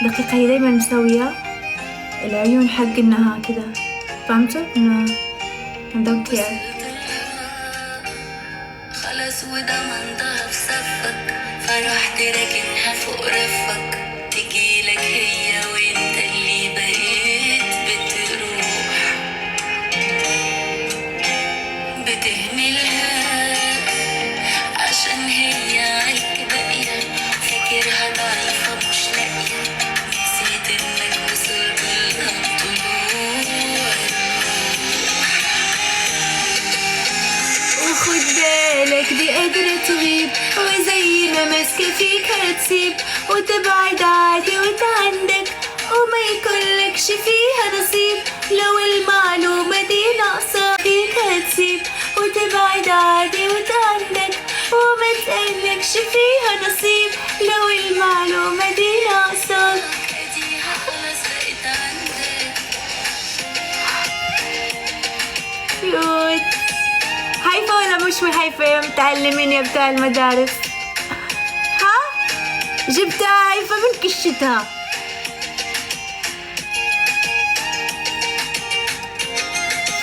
دقيقة هي دايما مسوية العيون حق إنها كذا، فهمتوا؟ إنه I don't care. خلاص وضمنتها في صفك، فرحت راكنها فوق رفك، تجيلك هي وانت اللي بقيت بتروح بتهملها عشان هي عليك باقية، فاكرها ضعيفة مش لاقية، نسيت انك وصلت لها طلوع. وخد بالك دي قادرة تغيب، وزي ما ماسكة فيك هتسيب، وتبعد عادي وتعندك، وما يكونلكش فيها نصيب. لو المعلومة دي ناقصة فيك هتسيب، وتبعد عادي وتعندك، وما تقلكش فيها نصيب. لو المعلومة دي ناقصة اديها خلاص بقت عندك. كيوت. هايفة ولا مش هايفة يا متعلمين يا بتاع المدارس؟ ها؟ جبتها هايفة من كشتها.